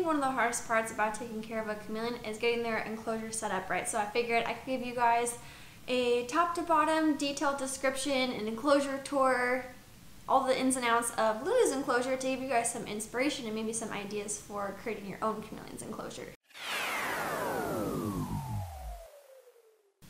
one of the hardest parts about taking care of a chameleon is getting their enclosure set up right. So I figured I could give you guys a top to bottom detailed description, an enclosure tour, all the ins and outs of Luna's enclosure to give you guys some inspiration and maybe some ideas for creating your own chameleon's enclosure.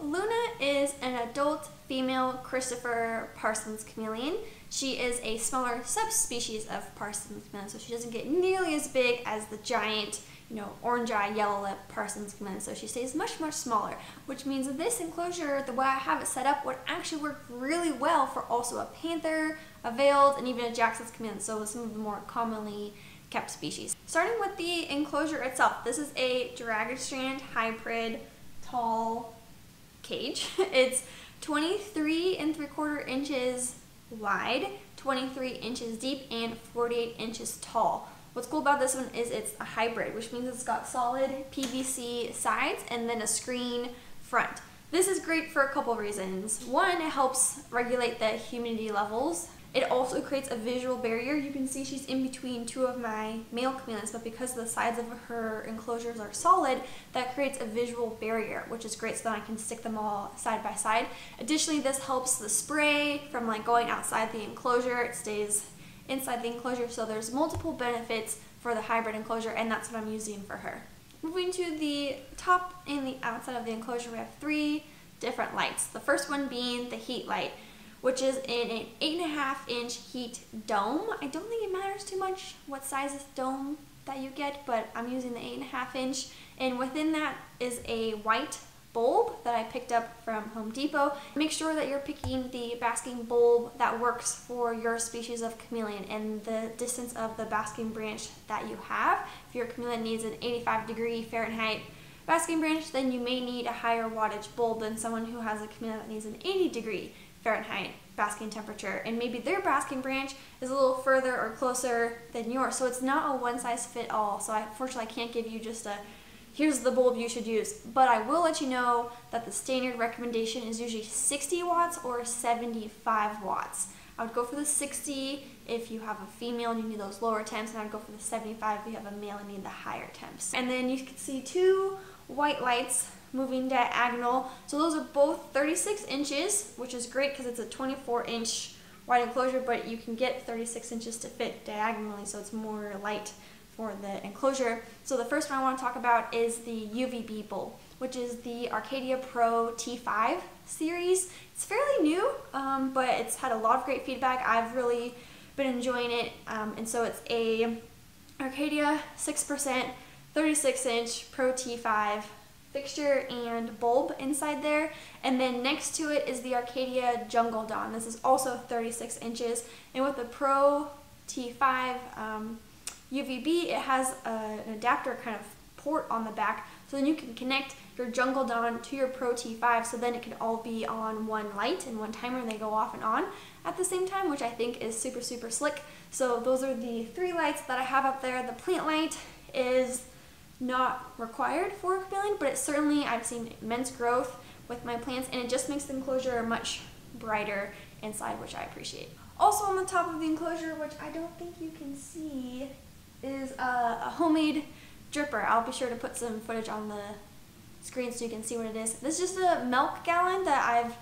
Luna is an adult female Cristifer Parson's chameleon. She is a smaller subspecies of Parson's chameleon, so she doesn't get nearly as big as the giant, orange eye, yellow lip Parson's chameleon, so she stays much, much smaller, which means that this enclosure, the way I have it set up, would actually work really well for also a panther, a veiled, and even a Jackson's chameleon, so some of the more commonly kept species. Starting with the enclosure itself, this is a Dragon Strand hybrid tall cage. It's 23 3/4 inches wide, 23 inches deep, and 48 inches tall. What's cool about this one is it's a hybrid, which means it's got solid PVC sides and then a screen front. This is great for a couple reasons. One, it helps regulate the humidity levels. It also creates a visual barrier. You can see she's in between two of my male chameleons, but because the sides of her enclosures are solid, that creates a visual barrier, which is great so that I can stick them all side by side. Additionally, this helps the spray from going outside the enclosure. It stays inside the enclosure, so there's multiple benefits for the hybrid enclosure, and that's what I'm using for her. Moving to the top and the outside of the enclosure, we have 3 different lights. The first one being the heat light, which is in an 8.5 inch heat dome. I don't think it matters too much what size dome that you get, but I'm using the 8.5 inch, and within that is a white bulb that I picked up from Home Depot. Make sure that you're picking the basking bulb that works for your species of chameleon and the distance of the basking branch that you have. If your chameleon needs an 85° Fahrenheit basking branch, then you may need a higher wattage bulb than someone who has a chameleon that needs an 80° Fahrenheit basking temperature, and maybe their basking branch is a little further or closer than yours. So it's not a one size fit all. So unfortunately I can't give you just a here's the bulb you should use, but I will let you know that the standard recommendation is usually 60 watts or 75 watts. I would go for the 60 if you have a female and you need those lower temps, and I would go for the 75 if you have a male and need the higher temps. And then you can see 2 white lights moving diagonal. So those are both 36 inches, which is great because it's a 24 inch wide enclosure, but you can get 36 inches to fit diagonally, so it's more light for the enclosure. So the first one I want to talk about is the UVB bulb, which is the Arcadia Pro T5 series. It's fairly new, but it's had a lot of great feedback. I've really been enjoying it, and so it's a Arcadia 6% 36 inch Pro T5 fixture and bulb inside there, and then next to it is the Arcadia Jungle Dawn. This is also 36 inches, and with the Pro T5 UVB, it has an adapter kind of port on the back, so then you can connect your Jungle Dawn to your Pro T5, so then it can all be on one light and one timer, and they go off and on at the same time, which I think is super, super slick. So those are the 3 lights that I have up there. The plant light is not required for a chameleon, but it certainly, I've seen immense growth with my plants, and it just makes the enclosure much brighter inside, which I appreciate. Also on the top of the enclosure, which I don't think you can see, is a homemade dripper. I'll be sure to put some footage on the screen so you can see what it is. This is just a milk gallon that I've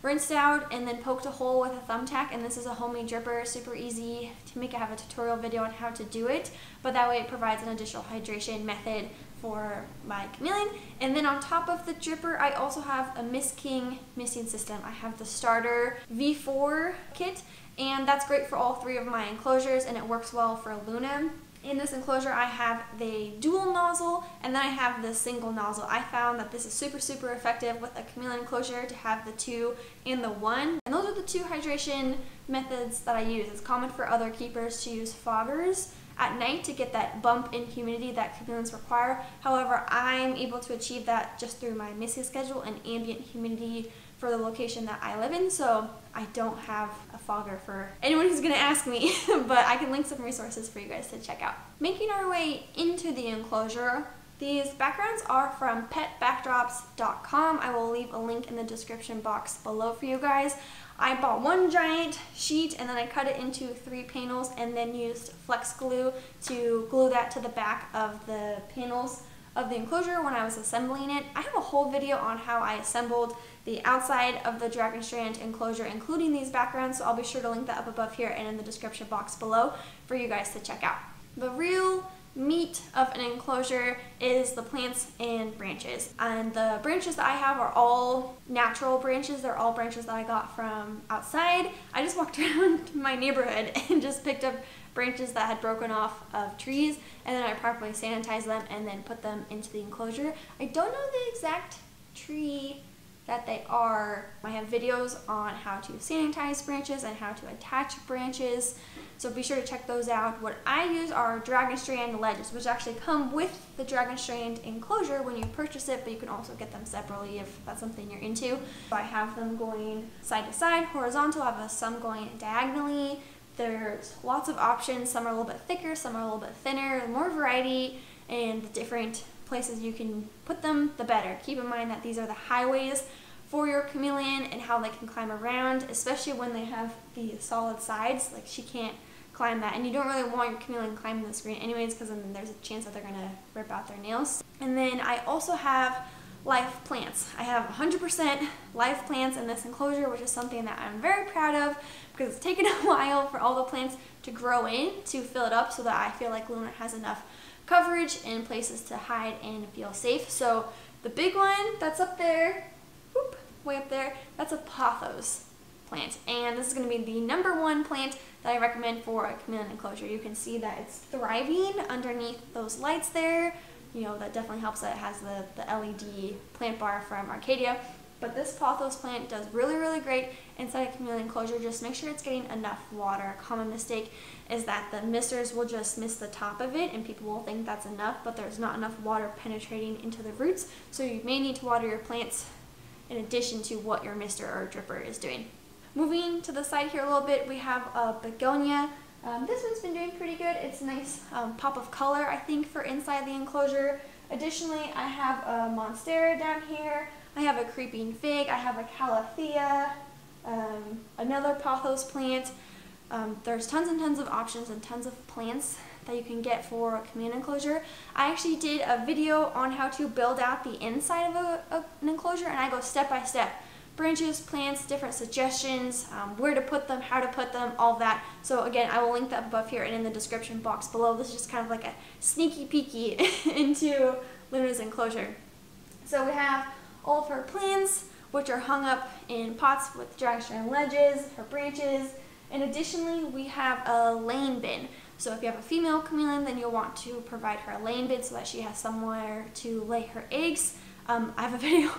rinsed out and then poked a hole with a thumbtack, and this is a homemade dripper. Super easy to make. I have a tutorial video on how to do it, but that way it provides an additional hydration method for my chameleon. And then on top of the dripper, I also have a MistKing misting system. I have the starter V4 kit, and that's great for all 3 of my enclosures, and it works well for Luna. In this enclosure, I have the dual nozzle, and then I have the single nozzle. I found that this is super, super effective with a chameleon enclosure to have the 2 and the 1. And those are the 2 hydration methods that I use. It's common for other keepers to use foggers at night to get that bump in humidity that chameleons require. However, I'm able to achieve that just through my misting schedule and ambient humidity for the location that I live in, so I don't have a fogger for anyone who's going to ask me, but I can link some resources for you guys to check out. Making our way into the enclosure, these backgrounds are from petbackdrops.com. I will leave a link in the description box below for you guys. I bought one giant sheet and then I cut it into 3 panels and then used flex glue to glue that to the back of the panels of the enclosure when I was assembling it. I have a whole video on how I assembled the outside of the Dragon Strand enclosure, including these backgrounds, so I'll be sure to link that up above here and in the description box below for you guys to check out. The real meat of an enclosure is the plants and branches, and the branches that I have are all natural branches. They're all branches that I got from outside. I just walked around my neighborhood and just picked up branches that had broken off of trees, and then I properly sanitized them and then put them into the enclosure. I don't know the exact tree that they are. I have videos on how to sanitize branches and how to attach branches, so be sure to check those out. What I use are Dragon Strand ledges, which actually come with the Dragon Strand enclosure when you purchase it, but you can also get them separately if that's something you're into. So I have them going side to side, horizontal. I have some going diagonally. There's lots of options. Some are a little bit thicker, some are a little bit thinner, more variety, and the different places you can put them, the better. Keep in mind that these are the highways for your chameleon and how they can climb around, especially when they have the solid sides. Like, she can't climb that, and you don't really want your chameleon climbing the screen anyways, because then there's a chance that they're gonna rip out their nails. And then I also have live plants. I have 100% live plants in this enclosure, which is something that I'm very proud of, because it's taken a while for all the plants to grow in to fill it up so that I feel like Luna has enough coverage and places to hide and feel safe. So the big one that's up there, whoop, way up there, that's a pothos plant, and this is going to be the #1 plant that I recommend for a chameleon enclosure. You can see that it's thriving underneath those lights there. You know, that definitely helps that it has the LED plant bar from Arcadia. But this pothos plant does really, really great inside a chameleon enclosure. Just make sure it's getting enough water. A common mistake is that the misters will just miss the top of it and people will think that's enough, but there's not enough water penetrating into the roots. So you may need to water your plants in addition to what your mister or dripper is doing. Moving to the side here a little bit, we have a begonia. This one's been doing pretty good. It's a nice pop of color, I think, for inside the enclosure. Additionally, I have a monstera down here. I have a creeping fig. I have a calathea, another pothos plant. There's tons and tons of options and tons of plants that you can get for a chameleon enclosure. I actually did a video on how to build out the inside of an enclosure, and I go step by step. Branches, plants, different suggestions, where to put them, how to put them, all that. So again, I will link that above here and in the description box below. This is just kind of like a sneaky peeky into Luna's enclosure. So we have all of her plants, which are hung up in pots with Dragon Strand ledges, her branches, and additionally we have a laying bin. So if you have a female chameleon, then you'll want to provide her a laying bin so that she has somewhere to lay her eggs. I have a video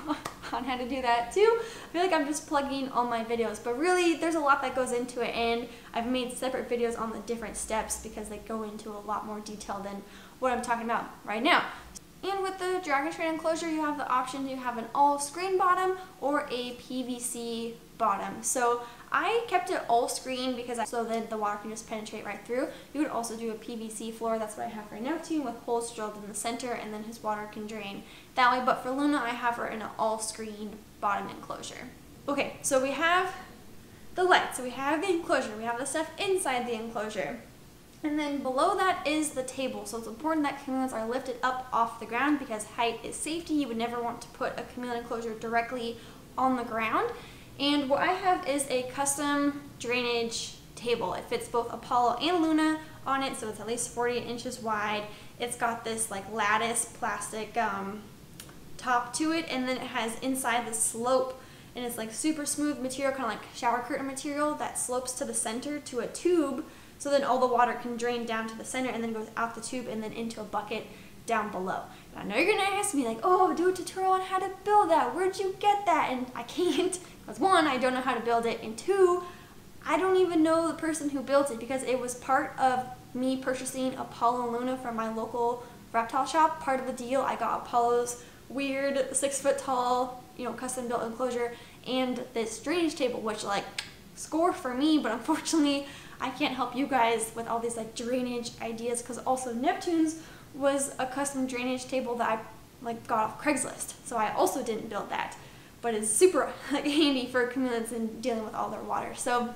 on how to do that too. I feel like I'm just plugging all my videos, but really there's a lot that goes into it, and I've made separate videos on the different steps because they go into a lot more detail than what I'm talking about right now. And with the Dragon Strand enclosure, you have the option to have an all screen bottom or a PVC bottom. So I kept it all screen because so that the water can just penetrate right through. You could also do a PVC floor. That's what I have right now too, with holes drilled in the center, and then his water can drain that way. But for Luna, I have her in an all screen bottom enclosure. Okay, so we have the light, so we have the enclosure, we have the stuff inside the enclosure. And then below that is the table. So it's important that chameleons are lifted up off the ground because height is safety. You would never want to put a chameleon enclosure directly on the ground. And what I have is a custom drainage table. It fits both Apollo and Luna on it, so it's at least 48 inches wide. It's got this like lattice plastic top to it, and then it has inside the slope, and it's like super smooth material, kind of like shower curtain material that slopes to the center to a tube. So then all the water can drain down to the center and then goes out the tube and then into a bucket down below. And I know you're gonna ask me like, oh, do a tutorial on how to build that. Where'd you get that? And I can't, because one, I don't know how to build it, and two, I don't even know the person who built it because it was part of me purchasing Apollo and Luna from my local reptile shop. Part of the deal, I got Apollo's weird 6-foot tall, custom built enclosure and this drainage table, which like score for me, but unfortunately I can't help you guys with all these like drainage ideas, because also Neptune's was a custom drainage table that I got off Craigslist, so I also didn't build that. but is super handy for chameleons in dealing with all their water. So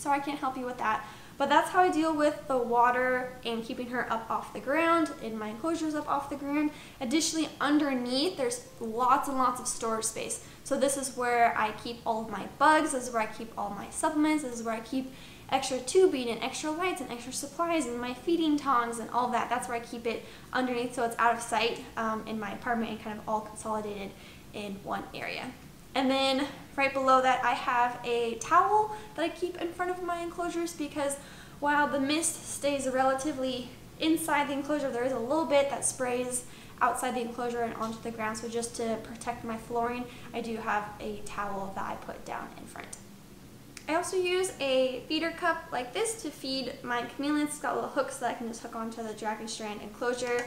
I can't help you with that. But that's how I deal with the water and keeping her up off the ground, and my enclosures up off the ground. Additionally, underneath, there's lots and lots of storage space. So this is where I keep all of my bugs, this is where I keep all my supplements, this is where I keep extra tubing and extra lights and extra supplies and my feeding tongs and all that. That's where I keep it underneath, so it's out of sight in my apartment and kind of all consolidated in one area. And then right below that, I have a towel that I keep in front of my enclosures, because while the mist stays relatively inside the enclosure, there is a little bit that sprays outside the enclosure and onto the ground. So just to protect my flooring, I do have a towel that I put down in front. I also use a feeder cup like this to feed my chameleons. It's got little hooks that I can just hook onto the Dragon Strand enclosure.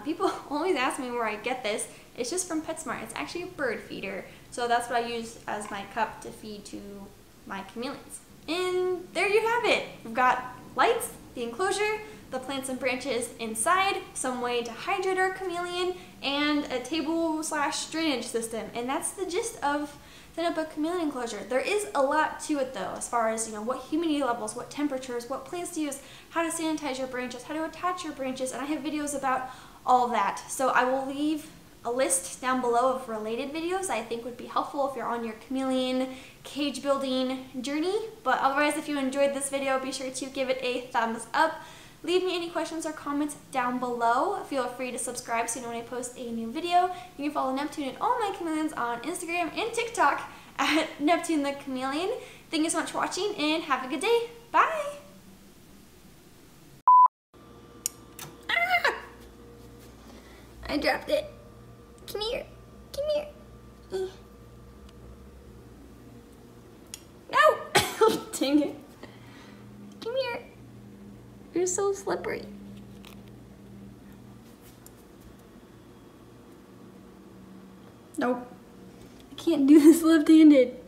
People always ask me where I get this. It's just from PetSmart. It's actually a bird feeder. So that's what I use as my cup to feed to my chameleons. And there you have it. We've got lights, the enclosure, the plants and branches inside, some way to hydrate our chameleon, and a table/drainage system. And that's the gist of setting up a chameleon enclosure. There is a lot to it though, as far as, you know, what humidity levels, what temperatures, what plants to use, how to sanitize your branches, how to attach your branches, and I have videos about all that. So I will leave a list down below of related videos I think would be helpful if you're on your chameleon cage building journey. But otherwise, if you enjoyed this video, be sure to give it a thumbs up. Leave me any questions or comments down below. Feel free to subscribe so you know when I post a new video. You can follow Neptune and all my chameleons on Instagram and TikTok at Neptune the Chameleon. Thank you so much for watching and have a good day. Bye! Ah! I dropped it. Come here. Come here. No! Dang it. Come here. You're so slippery. Nope. I can't do this left-handed.